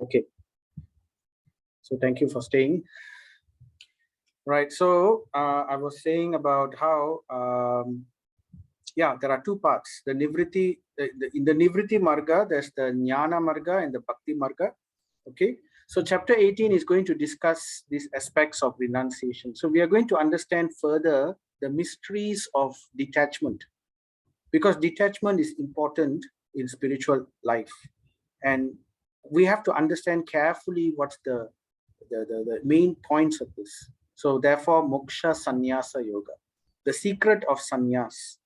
Okay, so thank you for staying. Right, so I was saying about how, yeah, there are two parts. The Nivritti, in the Nivritti Marga, there's the Jnana Marga and the Bhakti Marga. Okay, so chapter 18 is going to discuss these aspects of renunciation. So we are going to understand further the mysteries of detachment, because detachment is important in spiritual life. And we have to understand carefully what's the main points of this. So therefore, Moksha Sannyasa Yoga, the secret of sannyas.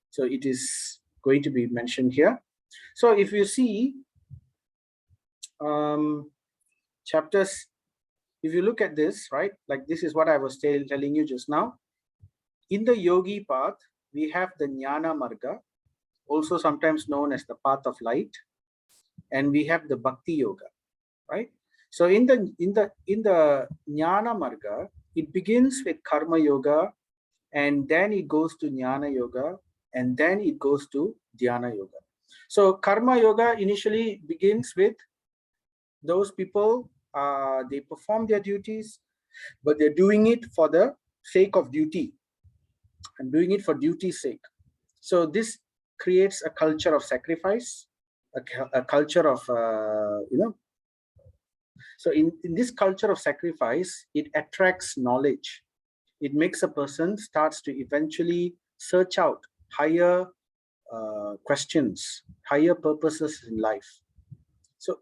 So it is going to be mentioned here. So if you see chapters, if you look at this, right, like this is what I was telling you just now. In the yogi path, we have the Jnana Marga, also sometimes known as the path of light, and we have the Bhakti Yoga, right? So in the Jnana Marga, it begins with Karma Yoga, and then it goes to Jnana Yoga, and then it goes to Dhyana Yoga. So Karma Yoga initially begins with those people, they perform their duties, but they're doing it for the sake of duty and doing it for duty's sake. So this creates a culture of sacrifice, a culture of, so in this culture of sacrifice, it attracts knowledge. It makes a person starts to eventually search out higher questions, higher purposes in life. So,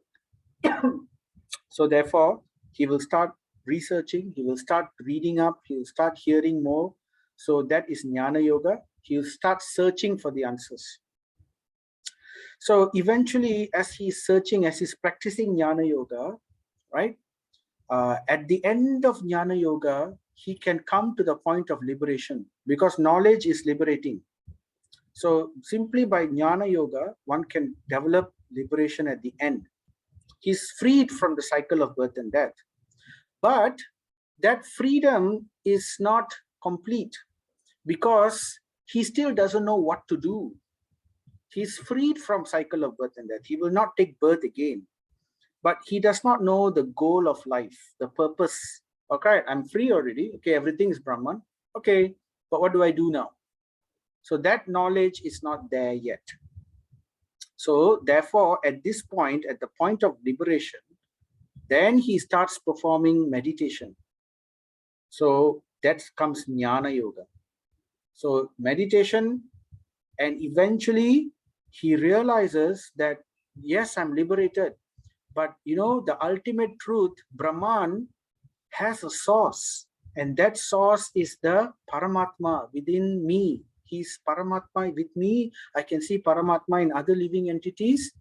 so therefore, he will start researching, he will start reading up, he will start hearing more. So that is Jnana Yoga. He will start searching for the answers. So eventually, as he's searching, as he's practicing Jnana Yoga, right? At the end of Jnana Yoga, he can come to the point of liberation, because knowledge is liberating. So simply by Jnana Yoga, one can develop liberation at the end. He's freed from the cycle of birth and death. But that freedom is not complete, because he still doesn't know what to do. He's freed from cycle of birth and death. He will not take birth again. But he does not know the goal of life, the purpose. Okay, I'm free already. Okay, everything is Brahman. Okay, but what do I do now? So that knowledge is not there yet. So therefore, at this point, at the point of liberation, then he starts performing meditation. So that comes Jnana Yoga. So meditation, and eventually he realizes that, yes, I'm liberated. But you know, the ultimate truth, Brahman, has a source, and that source is the Paramatma within me. He's Paramatma with me. I can see Paramatma in other living entities.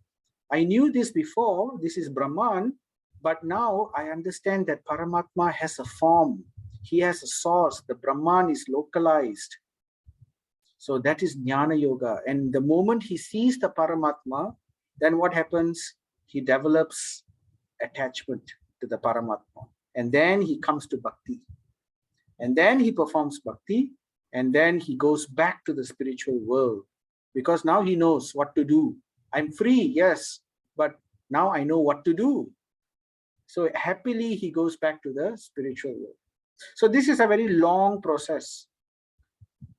I knew this before, this is Brahman, but now I understand that Paramatma has a form. He has a source. The Brahman is localized. So that is Jnana Yoga. And the moment he sees the Paramatma, then what happens? He develops attachment to the Paramatma. And then he comes to Bhakti. And then he performs Bhakti. And then he goes back to the spiritual world. Because now he knows what to do. I'm free, yes, but now I know what to do. So happily he goes back to the spiritual world. So this is a very long process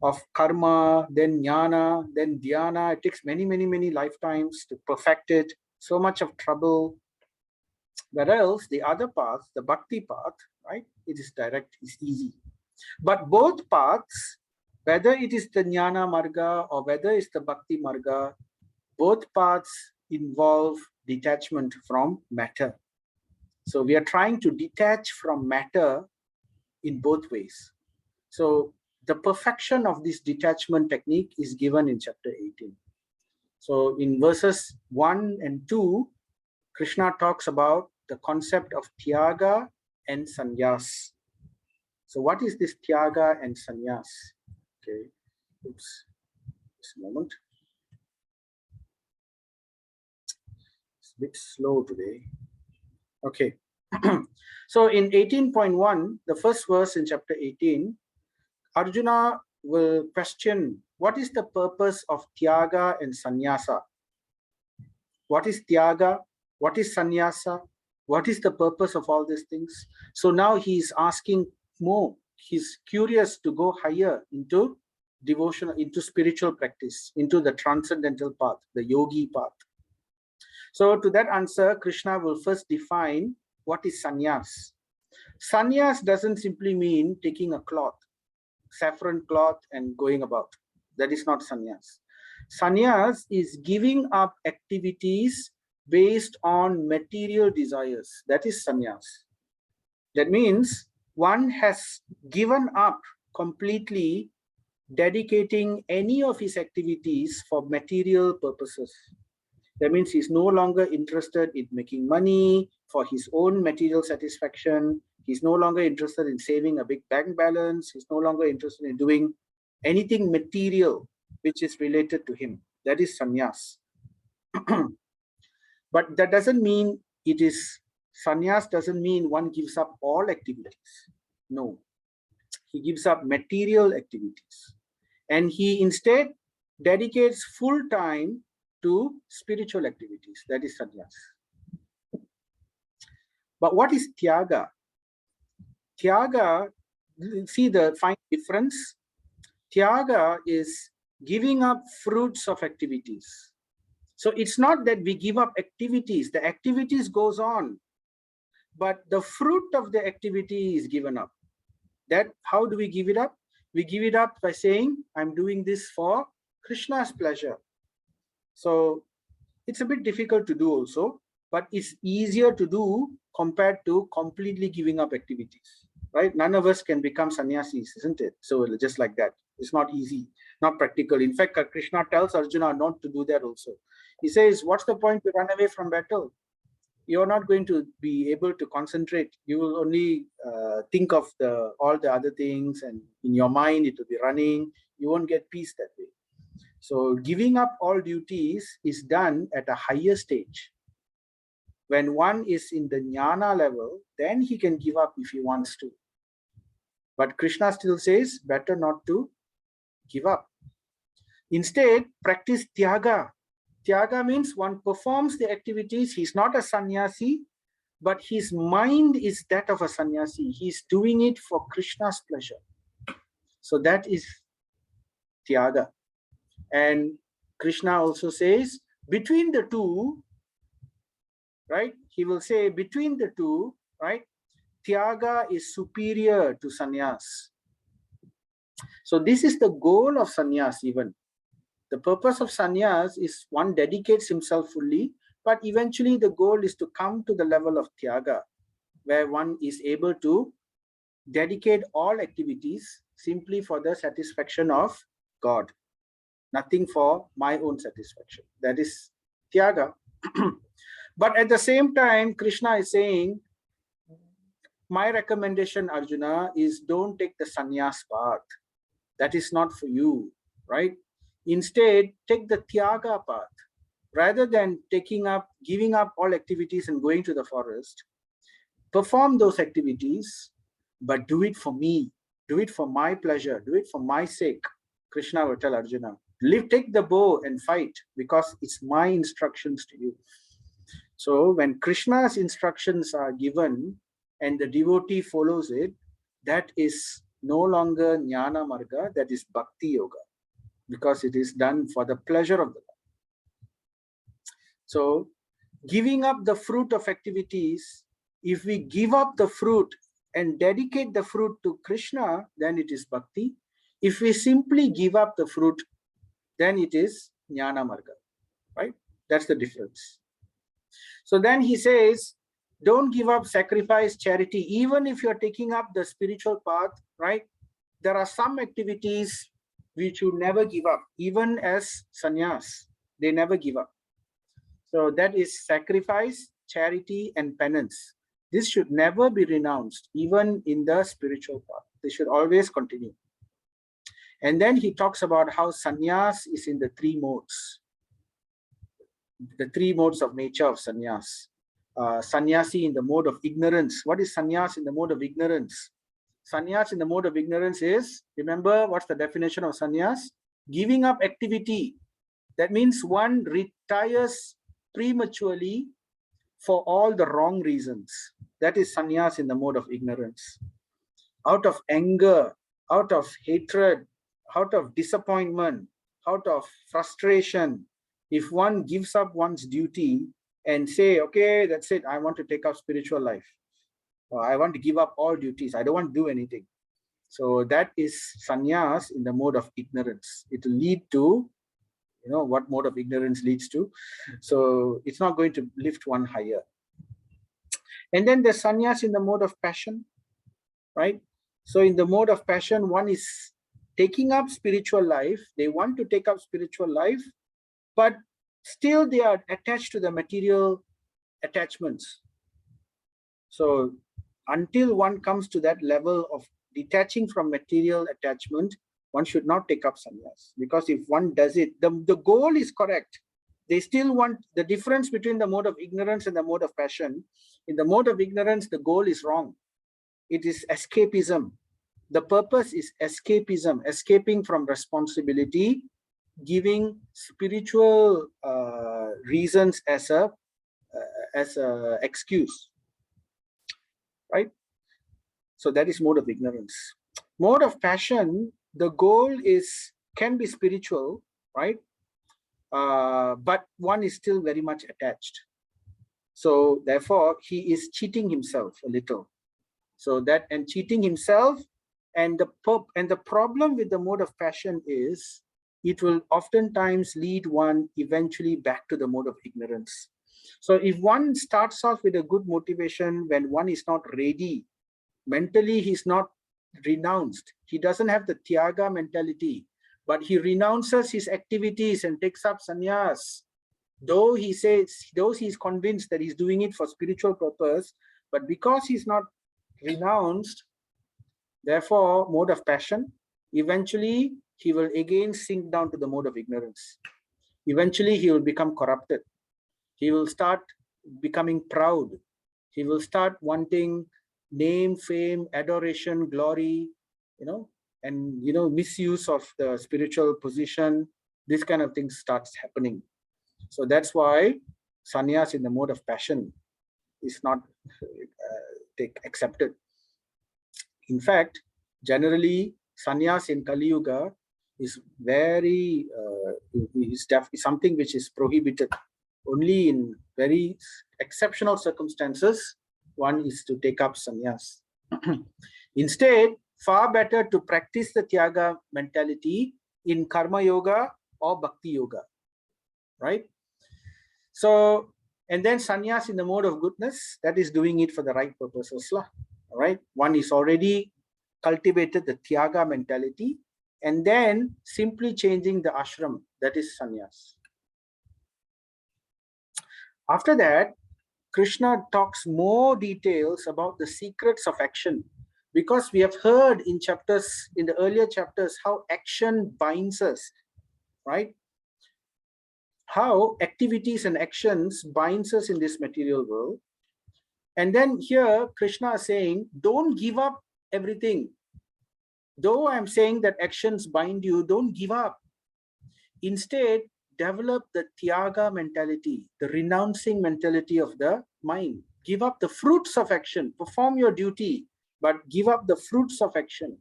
of karma, then jnana, then dhyana. It takes many, many, many lifetimes to perfect it. So much of trouble. Whereas the other path, the bhakti path, right? It is direct, it's easy. But both paths, whether it is the jnana marga or whether it's the bhakti marga, both paths involve detachment from matter. So we are trying to detach from matter in both ways. So the perfection of this detachment technique is given in chapter 18. So in verses 1 and 2, Krishna talks about the concept of Tyaga and Sannyas. So what is this Tyaga and Sannyas? Okay, oops, just a moment. It's a bit slow today. Okay. So in 18.1, the first verse in chapter 18, Arjuna will question, what is the purpose of Tyaga and Sannyasa? What is Tyaga? What is Sannyasa? What is the purpose of all these things? So now he is asking more. He's curious to go higher into devotion, into spiritual practice, into the transcendental path, the yogi path. So to that answer, Krishna will first define what is sannyas. Sannyas doesn't simply mean taking a cloth, saffron cloth, and going about. That is not sannyas. Sannyas is giving up activities based on material desires. That is sannyas. That means one has given up completely dedicating any of his activities for material purposes. That means he's no longer interested in making money for his own material satisfaction. He's no longer interested in saving a big bank balance. He's no longer interested in doing anything material which is related to him. That is sannyas. But that doesn't mean it is, sannyas doesn't mean one gives up all activities. No. He gives up material activities. And he instead dedicates full time to spiritual activities. That is sannyas. But what is tyaga? Tyaga, see the fine difference? Tyaga is giving up fruits of activities. So it's not that we give up activities. The activities goes on, but the fruit of the activity is given up. That, how do we give it up? We give it up by saying, I'm doing this for Krishna's pleasure. So it's a bit difficult to do also, but it's easier to do compared to completely giving up activities, right? None of us can become sannyasis, isn't it? So just like that, it's not easy, not practical. In fact, Krishna tells Arjuna not to do that also. He says, what's the point to run away from battle? You're not going to be able to concentrate. You will only think of all the other things, and in your mind it will be running. You won't get peace that way. So giving up all duties is done at a higher stage. When one is in the jnana level, then he can give up if he wants to. But Krishna still says, better not to give up. Instead, practice tyaga. Tyaga means one performs the activities. He's not a sannyasi, but his mind is that of a sannyasi. He's doing it for Krishna's pleasure. So that is tyaga. And Krishna also says, between the two, right? He will say, between the two, right? Tyaga is superior to sannyas. So this is the goal of sannyas even. The purpose of sannyas is one dedicates himself fully, but eventually the goal is to come to the level of tyaga, where one is able to dedicate all activities simply for the satisfaction of God, nothing for my own satisfaction. That is tyaga. But at the same time, Krishna is saying, my recommendation, Arjuna, is don't take the sannyas path. That is not for you, right? Instead, take the tyaga path. Rather than giving up all activities and going to the forest, perform those activities, but do it for me. Do it for my pleasure. Do it for my sake. Krishna will tell Arjuna, take the bow and fight, because it's my instructions to you. So when Krishna's instructions are given and the devotee follows it, that is no longer jnana marga, that is bhakti yoga, because it is done for the pleasure of the Lord. So giving up the fruit of activities, if we give up the fruit and dedicate the fruit to Krishna, then it is bhakti. If we simply give up the fruit, then it is jnana marga, right? That's the difference. So then he says, don't give up sacrifice, charity, even if you're taking up the spiritual path, right? There are some activities which you never give up, even as sannyas, they never give up. So that is sacrifice, charity, and penance. This should never be renounced, even in the spiritual path. They should always continue. And then he talks about how sannyas is in the three modes. The three modes of nature of sannyas. Sannyasi in the mode of ignorance. What is sannyas in the mode of ignorance? Sannyas in the mode of ignorance is, remember what's the definition of sannyas? Giving up activity. That means one retires prematurely for all the wrong reasons. That is sannyas in the mode of ignorance. Out of anger, out of hatred, out of disappointment, out of frustration, if one gives up one's duty and say, okay, that's it, I want to take up spiritual life, or I want to give up all duties, I don't want to do anything. So that is sannyas in the mode of ignorance. It will lead to, what mode of ignorance leads to. So it's not going to lift one higher. And then the sannyas in the mode of passion, right? So in the mode of passion, one is taking up spiritual life. They want to take up spiritual life, but still they are attached to the material attachments. So until one comes to that level of detaching from material attachment, one should not take up sannyas. Because if one does it, the goal is correct. They still want the difference between the mode of ignorance and the mode of passion. In the mode of ignorance, the goal is wrong. It is escapism. The purpose is escapism, escaping from responsibility, giving spiritual reasons as a excuse, right? So that is mode of ignorance. Mode of passion, the goal can be spiritual, right? But one is still very much attached. So therefore, he is cheating himself a little. So that, and cheating himself, and the problem with the mode of passion is it will oftentimes lead one eventually back to the mode of ignorance. So if one starts off with a good motivation, when one is not ready, mentally he's not renounced, he doesn't have the Tyaga mentality, but he renounces his activities and takes up sannyas, though he's convinced that he's doing it for spiritual purpose, but because he's not renounced, therefore mode of passion, eventually he will again sink down to the mode of ignorance. Eventually he will become corrupted. He will start becoming proud. He will start wanting name, fame, adoration, glory, and misuse of the spiritual position. This kind of thing starts happening. So that's why sannyas in the mode of passion is not accepted. In fact, generally, sannyas in Kali Yuga is very is something which is prohibited. Only in very exceptional circumstances, one is to take up sannyas. Instead, far better to practice the Tyaga mentality in Karma Yoga or Bhakti Yoga, right? So, and then sannyas in the mode of goodness, that is doing it for the right purposes. Right? One is already cultivated the Tyaga mentality, and then simply changing the ashram, that is sannyas. After that, Krishna talks more details about the secrets of action, because we have heard in the earlier chapters, how action binds us, right? How activities and actions binds us in this material world. And then here Krishna is saying, don't give up everything. Though I'm saying that actions bind you, don't give up. Instead, develop the Tyaga mentality, the renouncing mentality of the mind. Give up the fruits of action. Perform your duty, but give up the fruits of action.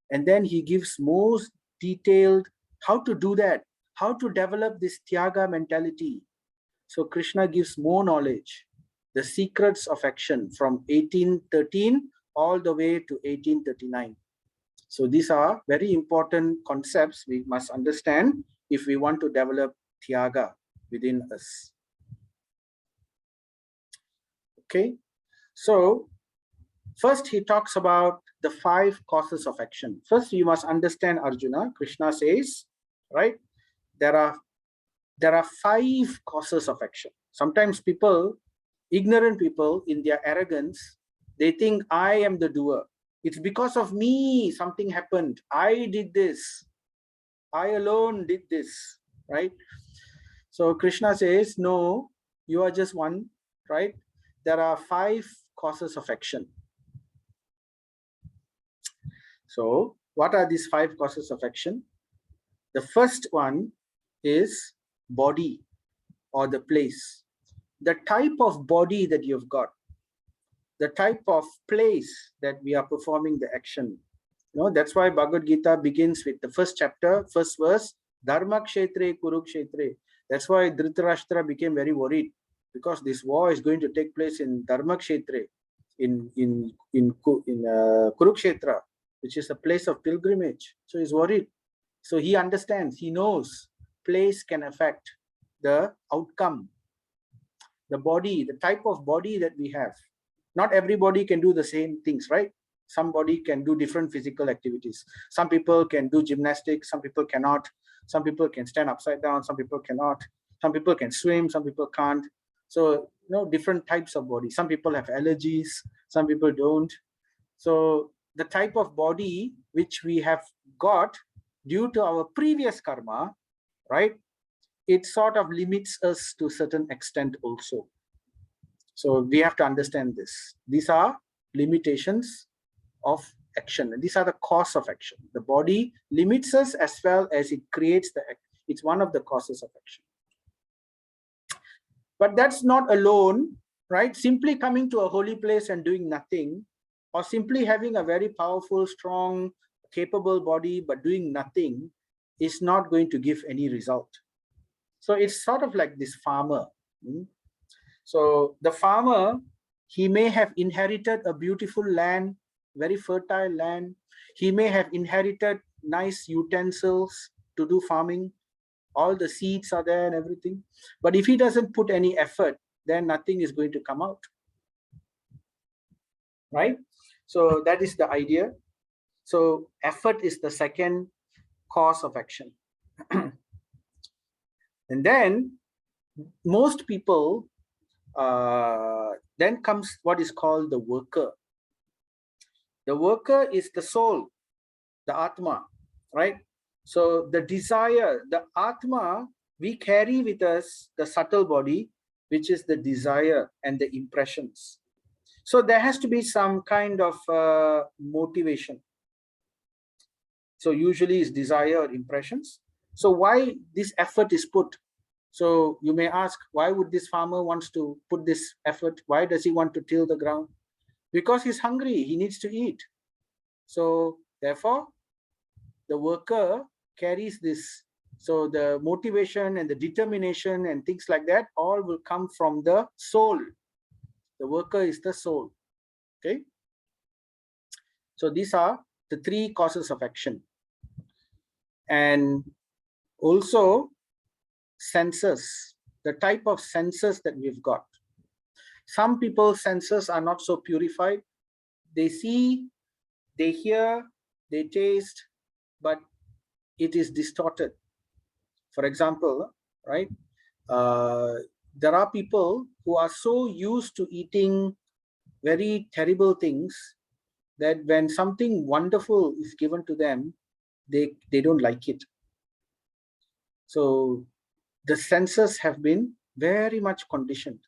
And then he gives most detailed how to do that, how to develop this Tyaga mentality. So Krishna gives more knowledge, the secrets of action from 1813 all the way to 1839. So these are very important concepts we must understand if we want to develop Tyaga within us. Okay, so first he talks about the 5 causes of action. First, you must understand, Arjuna. Krishna says, right, there are 5 causes of action. Sometimes ignorant people, in their arrogance, they think I am the doer. It's because of me something happened. I did this. I alone did this, right? So Krishna says, no, you are just one, right? There are 5 causes of action. So what are these 5 causes of action? The first one is body or the place. the type of body that you've got, the type of place that we are performing the action. That's why Bhagavad Gita begins with the first chapter, first verse, Dharma Kshetre Kurukshetre. That's why Dhritarashtra became very worried, because this war is going to take place in Dharma Kshetre, in Kurukshetra, which is a place of pilgrimage. So he's worried. So he understands, he knows place can affect the outcome, the body, the type of body that we have. Not everybody can do the same things, right? Somebody can do different physical activities. Some people can do gymnastics, some people cannot. Some people can stand upside down, some people cannot. Some people can swim, some people can't. So, different types of body. Some people have allergies, some people don't. So the type of body which we have got due to our previous karma, right, it sort of limits us to a certain extent also. So we have to understand this. These are limitations of action. And these are the cause of action. The body limits us as well as it creates it's one of the causes of action. But that's not alone, right? Simply coming to a holy place and doing nothing, or simply having a very powerful, strong, capable body but doing nothing, is not going to give any result. So it's sort of like this farmer. So the farmer, he may have inherited a beautiful land, very fertile land. He may have inherited nice utensils to do farming. All the seeds are there and everything. But if he doesn't put any effort, then nothing is going to come out. Right? So that is the idea. So effort is the second cause of action. And then most people, then comes what is called the worker. The worker is the soul, the Atma, right? So the desire, the Atma, we carry with us the subtle body, which is the desire and the impressions. So there has to be some kind of motivation. So usually it's desire or impressions. So why this effort is put? So you may ask, why would this farmer wants to put this effort? Why does he want to till the ground? Because he's hungry, he needs to eat. So therefore, the worker carries this. So the motivation and the determination and things like that all will come from the soul. The worker is the soul. Okay. So these are the three causes of action. And also senses, the type of senses that we've got. Some people's senses are not so purified. They see, they hear, they taste, but it is distorted. For example, right, there are people who are so used to eating very terrible things that when something wonderful is given to them, they don't like it. So the senses have been very much conditioned.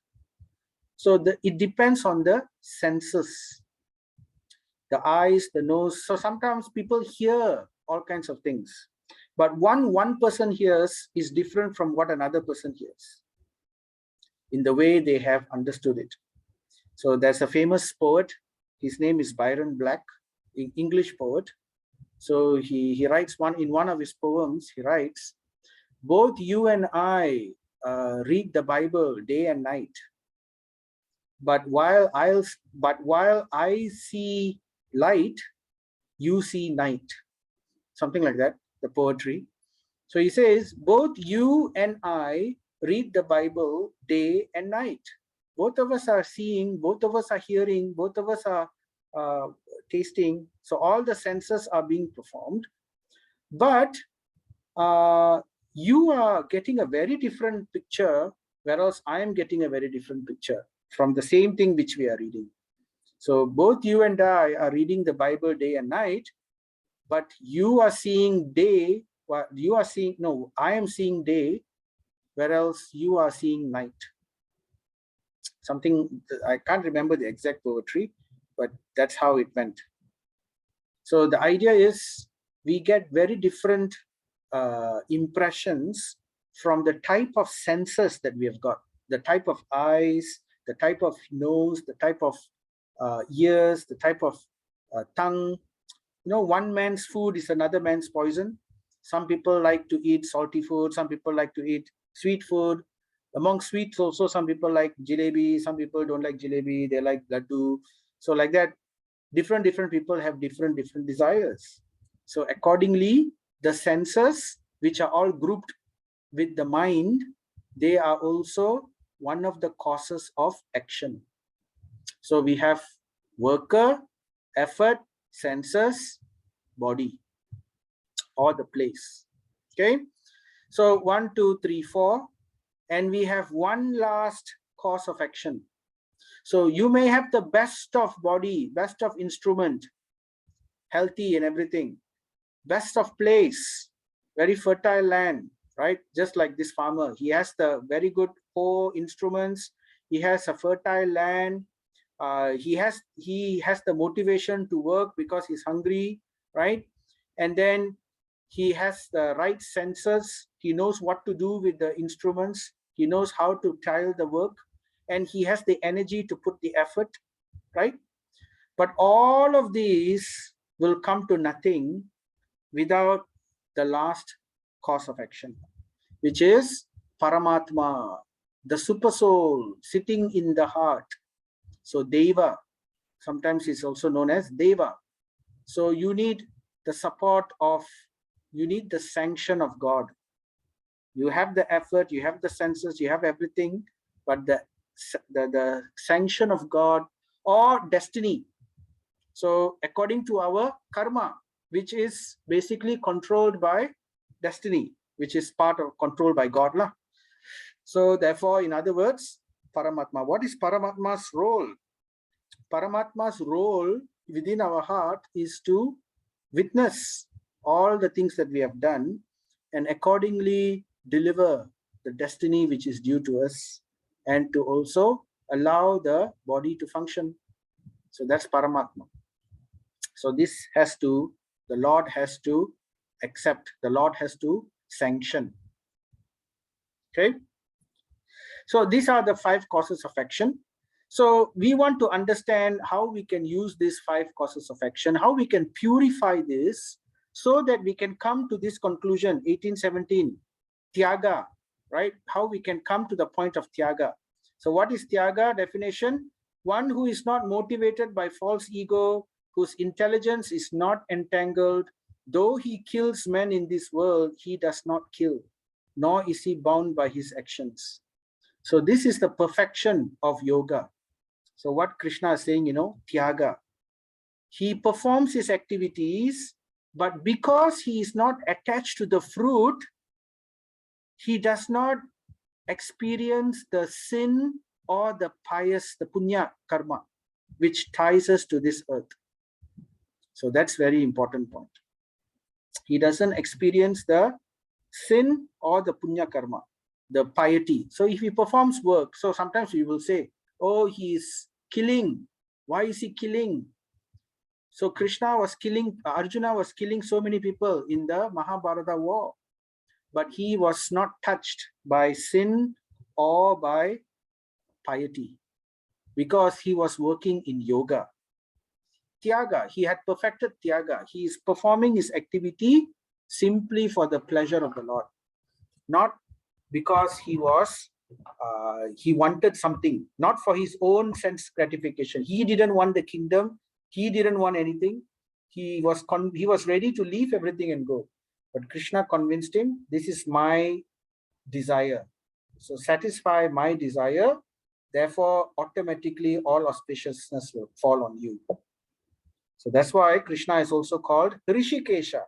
So it depends on the senses, the eyes, the nose. So sometimes people hear all kinds of things, but one person hears is different from what another person hears in the way they have understood it. So there's a famous poet, his name is Byron Black, an English poet. So he writes in one of his poems, he writes, both you and I read the Bible day and night, but while I see light, you see night. Something like that, the poetry. So he says, both you and I read the Bible day and night. Both of us are seeing, both of us are hearing, both of us are tasting. So all the senses are being performed. But you are getting a very different picture, whereas I am getting a very different picture from the same thing which we are reading. So both you and I are reading the Bible day and night, but you are seeing day, I am seeing day, whereas you are seeing night. Something, I can't remember the exact poetry, but that's how it went. So the idea is we get very different impressions from the type of senses that we have got. the type of eyes, the type of nose, the type of ears, the type of tongue. One man's food is another man's poison. Some people like to eat salty food, some people like to eat sweet food. Among sweets also, some people like jalebi, some people don't like jalebi, they like laddu. So like that, different people have different desires. So accordingly, the senses, which are all grouped with the mind, they are also one of the causes of action. So we have worker, effort, senses, body, or the place. Okay, so 1, 2, 3, 4, and we have one last cause of action. So you may have the best of body, best of instrument, healthy and everything, best of place, very fertile land, right? Just like this farmer, he has the very good instruments, he has a fertile land, he has the motivation to work because he's hungry, right? And then he has the right senses, he knows what to do with the instruments, he knows how to tile the work, and he has the energy to put the effort, right? But all of these will come to nothing without the last cause of action, which is Paramatma, the super soul sitting in the heart. So Deva, sometimes it's also known as Deva. So you need the support of, you need the sanction of God. You have the effort, you have the senses, you have everything, but the sanction of God or destiny. So according to our karma, which is basically controlled by destiny, which is part of controlled by God. So therefore, in other words, Paramatma. What is Paramatma's role? Paramatma's role within our heart is to witness all the things that we have done and accordingly deliver the destiny which is due to us, and to also allow the body to function. So that's Paramatma. So this has to, the Lord has to accept, the Lord has to sanction. Okay. So these are the 5 causes of action. So we want to understand how we can use these 5 causes of action, how we can purify this so that we can come to this conclusion, 1817, Tyaga, right? How we can come to the point of Tyaga. So what is Tyaga definition? One who is not motivated by false ego, whose intelligence is not entangled. Though he kills men in this world, he does not kill, nor is he bound by his actions. So this is the perfection of yoga. So what Krishna is saying, Tyaga. He performs his activities, but because he is not attached to the fruit, he does not experience the sin or the pious, the punya karma, which ties us to this earth. So that's very important point. He doesn't experience the sin or the punya karma, the piety. So if he performs work, so sometimes we will say, oh, he's killing. Why is he killing? So Krishna was killing, Arjuna was killing so many people in the Mahabharata war, but he was not touched by sin or by piety because he was working in yoga. Tyaga, he had perfected Tyaga. He is performing his activity simply for the pleasure of the Lord, not because he wanted something, not for his own sense gratification. He didn't want the kingdom. He didn't want anything. He was ready to leave everything and go. But Krishna convinced him, this is my desire. So satisfy my desire. Therefore, automatically all auspiciousness will fall on you. So that's why Krishna is also called Rishikesha.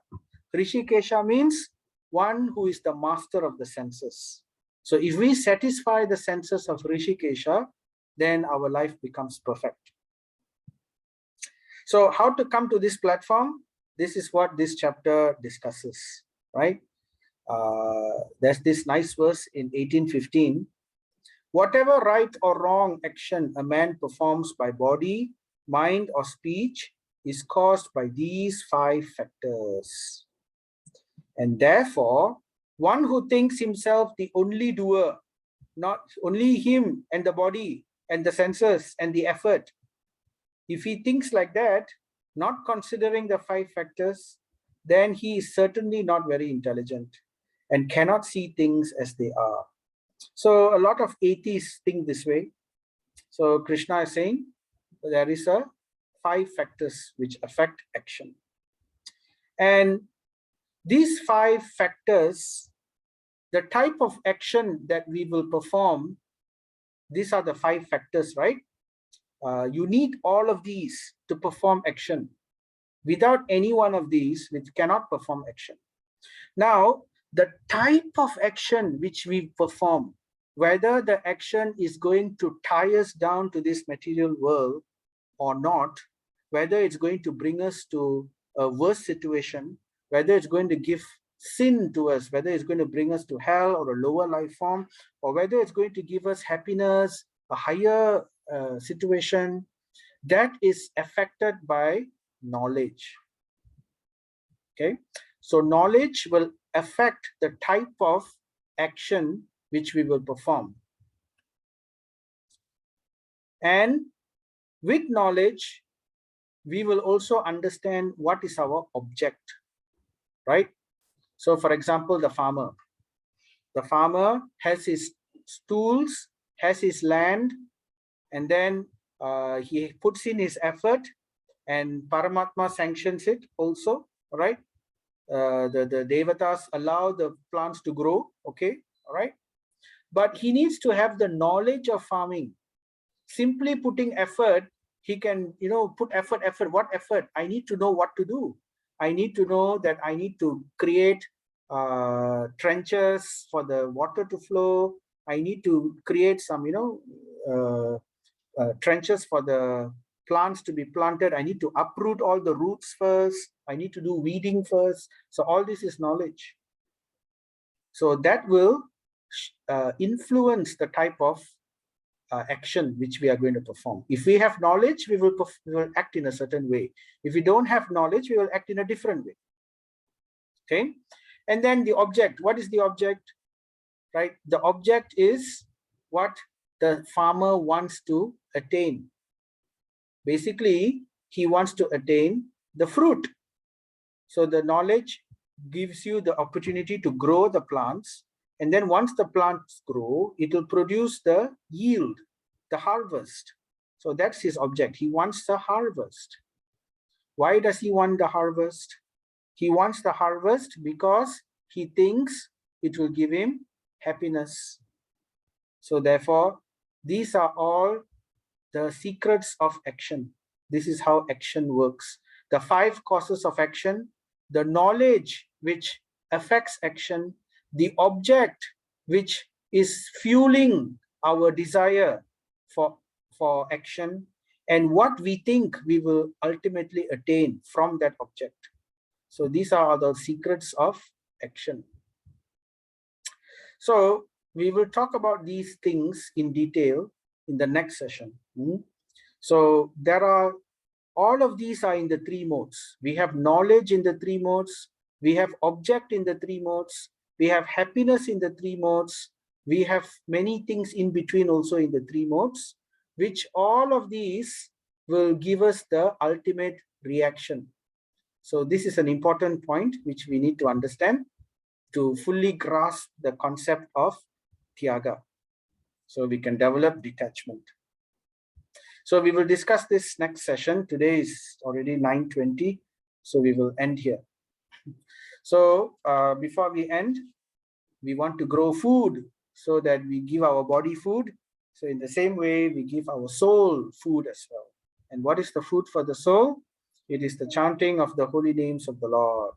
Rishikesha means one who is the master of the senses. So if we satisfy the senses of Rishikesha, then our life becomes perfect. So how to come to this platform? This is what this chapter discusses, right? There's this nice verse in 1815. Whatever right or wrong action a man performs by body, mind, or speech is caused by these 5 factors. And therefore, one who thinks himself the only doer not only him and the body and the senses and the effort. If he thinks like that, not considering the 5 factors, then he is certainly not very intelligent and cannot see things as they are. So a lot of atheists think this way. So Krishna is saying there is a 5 factors which affect action. And these 5 factors, the type of action that we will perform, these are the 5 factors, right? You need all of these to perform action. Without any one of these, we cannot perform action. Now, the type of action which we perform, whether the action is going to tie us down to this material world or not, whether it's going to bring us to a worse situation, whether it's going to give sin to us, whether it's going to bring us to hell or a lower life form, or whether it's going to give us happiness, a higher situation, that is affected by knowledge. Okay, so knowledge will affect the type of action which we will perform. And with knowledge, we will also understand what is our object, right? So for example, the farmer has his tools, has his land, and then he puts in his effort, and Paramatma sanctions it also, right? The devatas allow the plants to grow, okay, all right? But he needs to have the knowledge of farming. Simply putting effort, he can, put effort. What effort? I need to know what to do. I need to know that I need to create trenches for the water to flow. I need to create some, trenches for the plants to be planted. I need to uproot all the roots first. I need to do weeding first. So all this is knowledge. So that will influence the type of action which we are going to perform. If we have knowledge, we will act in a certain way. If we don't have knowledge, we will act in a different way. Okay, and then the object. What is the object? Right, the object is what the farmer wants to attain. Basically, he wants to attain the fruit. So the knowledge gives you the opportunity to grow the plants, and then once the plants grow, it will produce the yield, the harvest. So that's his object. He wants the harvest. Why does he want the harvest? He wants the harvest because he thinks it will give him happiness. So therefore, these are all the secrets of action. This is how action works. The 5 causes of action, the knowledge which affects action, the object which is fueling our desire for action, and what we think we will ultimately attain from that object. So these are the secrets of action. So we will talk about these things in detail in the next session. So there are, all of these are in the 3 modes. We have knowledge in the 3 modes. We have object in the 3 modes. We have happiness in the 3 modes. We have many things in between also in the 3 modes, which all of these will give us the ultimate reaction. So this is an important point which we need to understand to fully grasp the concept of Tyaga. So we can develop detachment. So we will discuss this next session. Today is already 9:20, so we will end here. So before we end, we want to grow food so that we give our body food. So in the same way, we give our soul food as well. And what is the food for the soul? It is the chanting of the holy names of the Lord.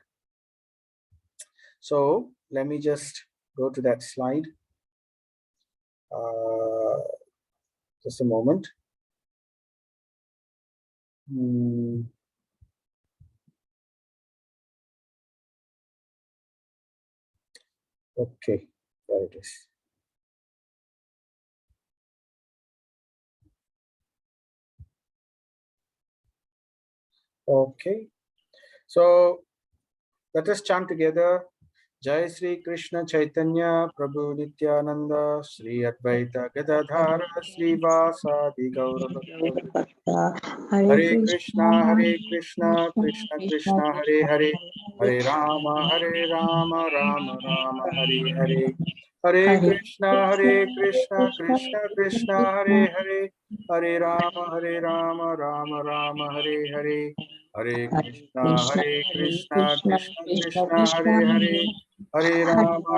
So let me just go to that slide. Just a moment. Okay, there it is. Okay, so let us chant together. Jai Sri Krishna Chaitanya Prabhu Nityananda Sri Advaita Gadadhara Sri Vasadi Gaura Bhakta. Hare Krishna, Krishna Krishna Krishna, Hare Krishna Hare, Hare Rama, Rama Rama, Hare Hare. Hare Krishna, Krishna Krishna, Hare Hare, Hare Rama, Rama Hare Hare. Hare Krishna, Krishna Krishna, Hare Hare,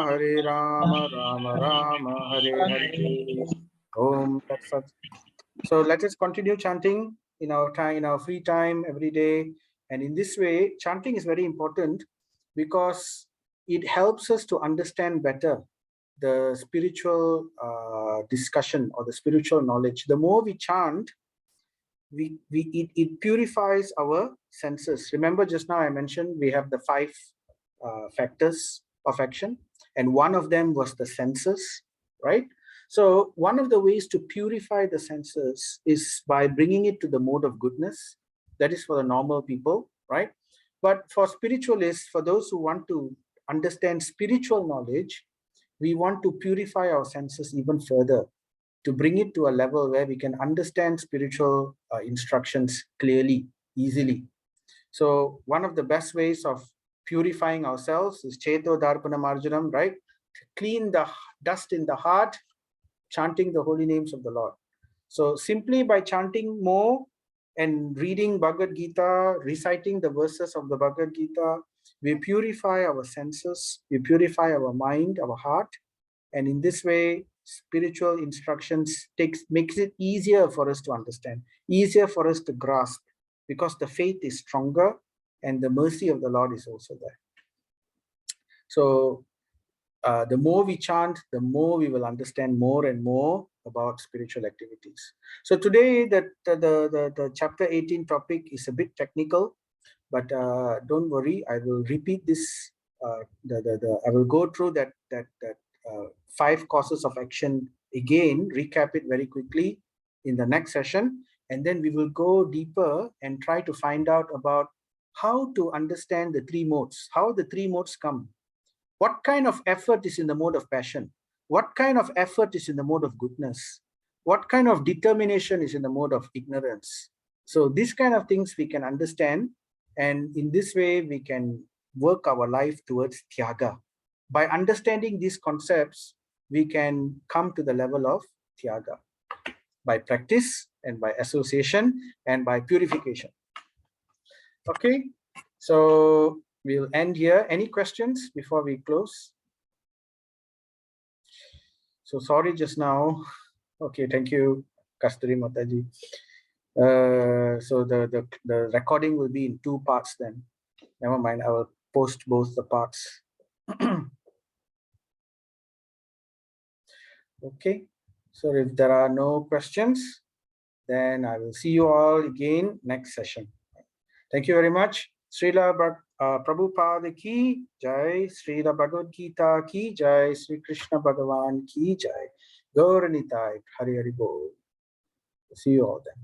Hare Rama, Rama Hare Hare. Om Tat Sat. So let us continue chanting in our time, in our free time every day. And in this way, chanting is very important because it helps us to understand better the spiritual discussion or the spiritual knowledge. The more we chant, it purifies our senses. Remember, just now I mentioned we have the 5 factors of action, and one of them was the senses, right? So one of the ways to purify the senses is by bringing it to the mode of goodness. That is for the normal people, right? But for spiritualists, for those who want to understand spiritual knowledge, we want to purify our senses even further, to bring it to a level where we can understand spiritual instructions clearly, easily. So one of the best ways of purifying ourselves is Cheto Darpana Marjanam, right? To clean the dust in the heart, chanting the holy names of the Lord. So simply by chanting more and reading Bhagavad Gita, reciting the verses of the Bhagavad Gita, we purify our senses, we purify our mind, our heart, and in this way, spiritual instructions makes it easier for us to understand, easier for us to grasp, because the faith is stronger and the mercy of the Lord is also there. So the more we chant, the more we will understand more and more about spiritual activities. So today, the chapter 18 topic is a bit technical, but don't worry, I will repeat this. I will go through that 5 causes of action again, recap it very quickly in the next session, and then we will go deeper and try to find out about how to understand the 3 modes, how the 3 modes come. What kind of effort is in the mode of passion? What kind of effort is in the mode of goodness? What kind of determination is in the mode of ignorance? So these kind of things we can understand, and in this way we can work our life towards Tyaga. By understanding these concepts, we can come to the level of Tyaga by practice and by association and by purification. Okay, so we'll end here. Any questions before we close? So sorry just now. Okay, thank you, Kasturi Mataji. So the recording will be in 2 parts then. Never mind, I will post both the parts. Okay, so if there are no questions, then I will see you all again next session. Thank you very much. Srila Prabhupada ki jai, Srila Bhagavad Gita ki jai, Sri Krishna Bhagavan ki jai. Gaur Nitai, Hari Hari Bol. See you all then.